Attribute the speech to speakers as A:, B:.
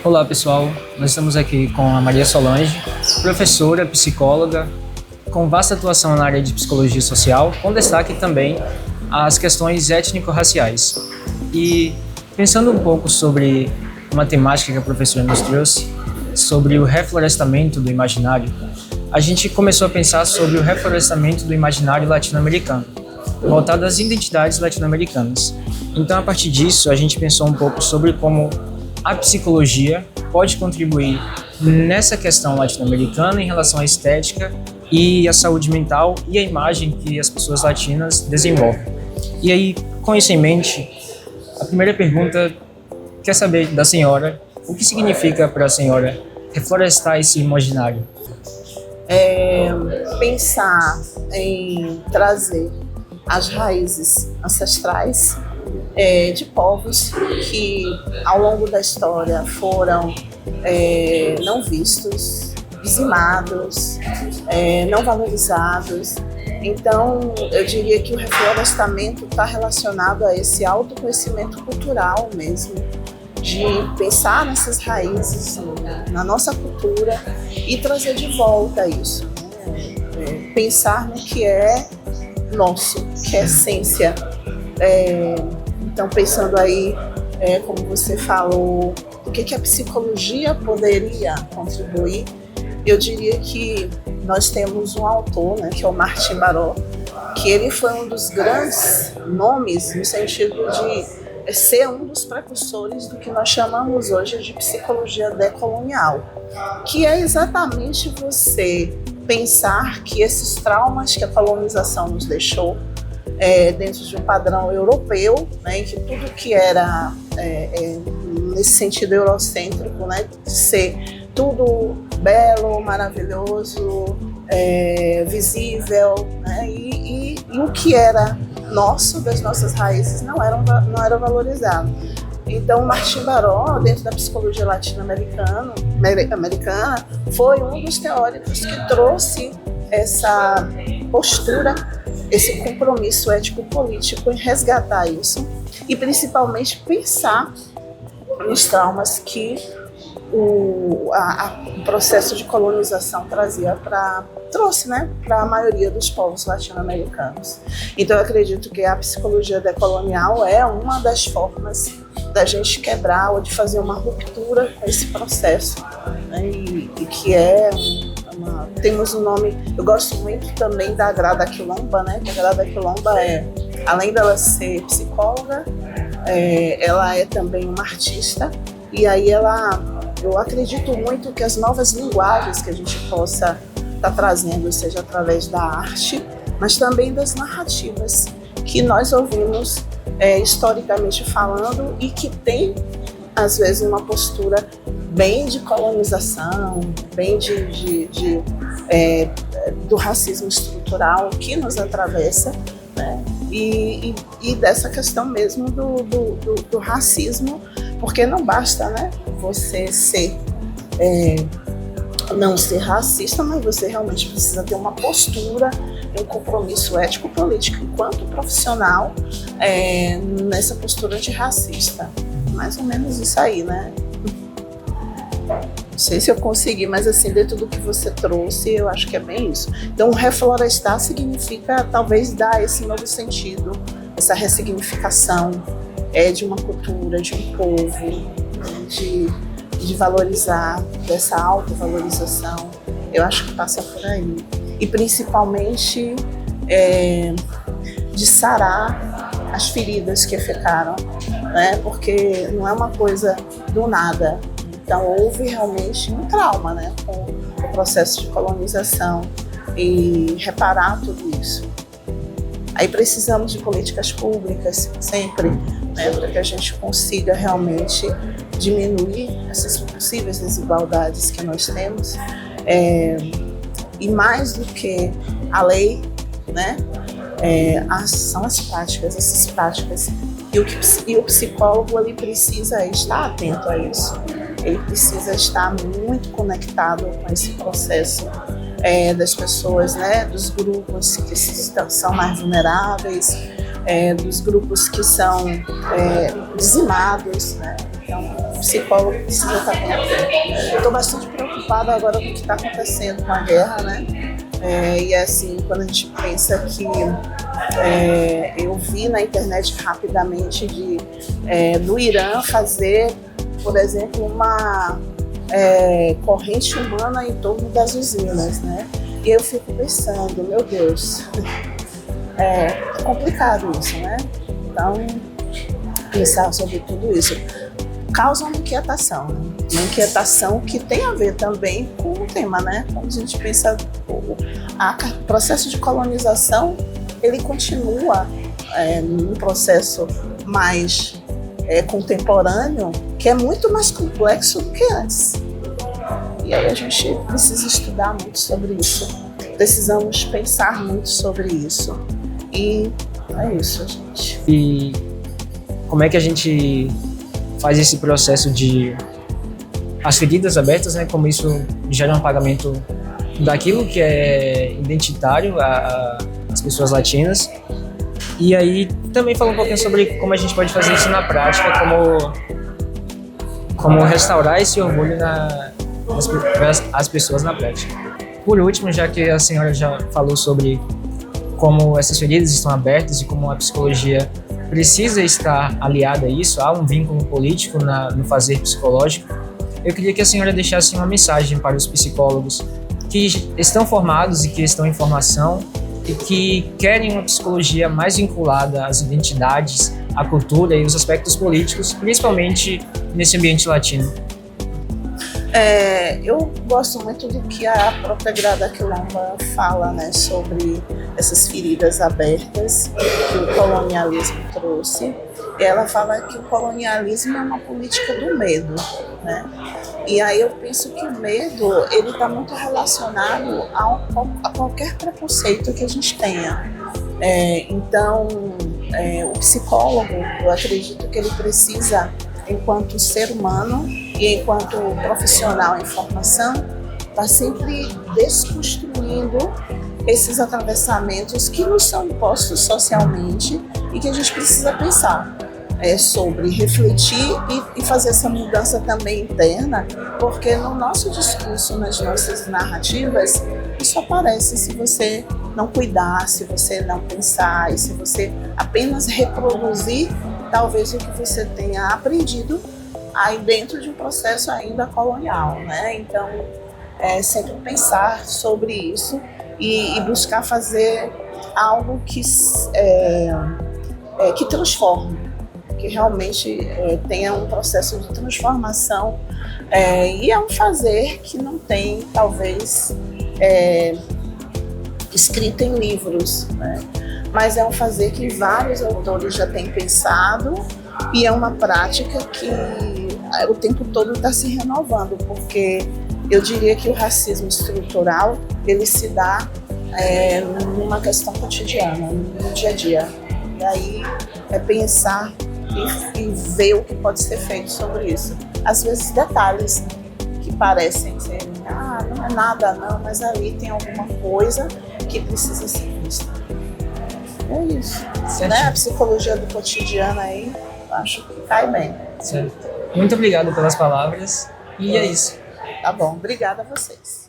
A: Olá pessoal, nós estamos aqui com a Maria Solange, professora, psicóloga, com vasta atuação na área de psicologia social, com destaque também às questões étnico-raciais. E pensando um pouco sobre uma temática que a professora nos trouxe, sobre o reflorestamento do imaginário, a gente começou a pensar sobre o reflorestamento do imaginário latino-americano, voltado às identidades latino-americanas. Então, a partir disso, a gente pensou um pouco sobre como a psicologia pode contribuir nessa questão latino-americana em relação à estética e à saúde mental e à imagem que as pessoas latinas desenvolvem. E aí, com isso em mente, a primeira pergunta quer saber da senhora o que significa para a senhora reflorestar esse imaginário.
B: Pensar em trazer as raízes ancestrais de povos que ao longo da história foram não vistos, dizimados, não valorizados. Então, eu diria que o reflorestamento está relacionado a esse autoconhecimento cultural mesmo, de pensar nessas raízes, na nossa cultura e trazer de volta isso, né? Pensar no que é nosso, que é essência. Então, pensando aí, como você falou, o que a psicologia poderia contribuir, eu diria que nós temos um autor, né, que é o Martin Baró, que ele foi um dos grandes nomes no sentido de ser um dos precursores do que nós chamamos hoje de psicologia decolonial, que é exatamente você pensar que esses traumas que a colonização nos deixou, dentro de um padrão europeu, né, em que tudo que era nesse sentido eurocêntrico, né, de ser tudo belo, maravilhoso, visível, né, e o que era nosso, das nossas raízes, não era valorizado. Então, Martin Baró, dentro da psicologia latino-americana, foi um dos teóricos que trouxe essa postura, esse compromisso ético-político em resgatar isso e principalmente pensar nos traumas que o processo de colonização trouxe, né, para a maioria dos povos latino-americanos. Então, eu acredito que a psicologia decolonial é uma das formas da gente quebrar ou de fazer uma ruptura com esse processo, né, e que temos um nome, eu gosto muito também da Grada Quilomba, né, que a Grada Quilomba além dela ser psicóloga, ela é também uma artista, e aí eu acredito muito que as novas linguagens que a gente possa estar trazendo, seja através da arte, mas também das narrativas que nós ouvimos historicamente falando e que tem, às vezes, uma postura bem de colonização, bem do racismo estrutural que nos atravessa, né? E dessa questão mesmo do racismo, porque não basta, né, você não ser racista, mas você realmente precisa ter uma postura, um compromisso ético-político enquanto profissional nessa postura antirracista. Mais ou menos isso aí, né? Não sei se eu consegui, mas assim, dentro do que você trouxe, eu acho que é bem isso. Então, reflorestar significa talvez dar esse novo sentido, essa ressignificação de uma cultura, de um povo, de valorizar, dessa autovalorização. Eu acho que passa por aí. E principalmente de sarar as feridas que ficaram, né? Porque não é uma coisa do nada. Então houve realmente um trauma, né, com o processo de colonização, e reparar tudo isso. Aí precisamos de políticas públicas sempre, né, para que a gente consiga realmente diminuir essas possíveis desigualdades que nós temos. E mais do que a lei, né, são as práticas, essas práticas. E o psicólogo ele precisa estar atento a isso. Ele precisa estar muito conectado com esse processo das pessoas, né, dos grupos que são mais vulneráveis, dos grupos que são dizimados, né? Então, o psicólogo precisa estar bem atento. Estou bastante preocupada agora com o que está acontecendo com a guerra, né? E assim, quando a gente pensa que eu vi na internet rapidamente do Irã fazer, por exemplo, uma corrente humana em torno das usinas, né? E eu fico pensando, meu Deus, é complicado isso, né? Então, pensar sobre tudo isso causa uma inquietação, né? Uma inquietação que tem a ver também com o tema, né? Quando a gente pensa, o processo de colonização, ele continua num processo mais contemporâneo, que é muito mais complexo do que antes. E aí a gente precisa estudar muito sobre isso, precisamos pensar muito sobre isso. E é isso, gente.
A: E como é que a gente faz esse processo de as feridas abertas, né? Como isso gera um apagamento daquilo que é identitário às pessoas latinas. E aí também falar um pouquinho sobre como a gente pode fazer isso na prática, como restaurar esse orgulho as pessoas na prática. Por último, já que a senhora já falou sobre como essas feridas estão abertas e como a psicologia precisa estar aliada a isso, há um vínculo político no fazer psicológico, eu queria que a senhora deixasse uma mensagem para os psicólogos que estão formados e que estão em formação e que querem uma psicologia mais vinculada às identidades, à cultura e os aspectos políticos, principalmente nesse ambiente latino.
B: Eu gosto muito do que a própria Grada Quilomba fala, né, sobre essas feridas abertas que o colonialismo trouxe. Ela fala que o colonialismo é uma política do medo, né? E aí eu penso que o medo ele está muito relacionado a qualquer preconceito que a gente tenha. Então, o psicólogo, eu acredito que ele precisa, enquanto ser humano e enquanto profissional em formação, está sempre desconstruindo esses atravessamentos que nos são impostos socialmente e que a gente precisa pensar sobre, refletir e fazer essa mudança também interna, porque no nosso discurso, nas nossas narrativas, isso aparece se você não cuidar, se você não pensar e se você apenas reproduzir talvez o que você tenha aprendido aí dentro de um processo ainda colonial, né? Então, sempre pensar sobre isso e buscar fazer algo que transforme, que realmente tenha um processo de transformação, e é um fazer que não tem, talvez, escrito em livros, né? Mas é um fazer que vários autores já têm pensado e é uma prática que o tempo todo está se renovando, porque eu diria que o racismo estrutural ele se dá numa questão cotidiana, no dia a dia. E aí é pensar e ver o que pode ser feito sobre isso. Às vezes detalhes, né, que parecem ser, não é nada não, mas ali tem alguma coisa que precisa ser vista. É isso. Né? A psicologia do cotidiano aí, eu acho que cai bem.
A: Certo. Muito obrigado pelas palavras e é isso.
B: Tá bom, obrigada a vocês.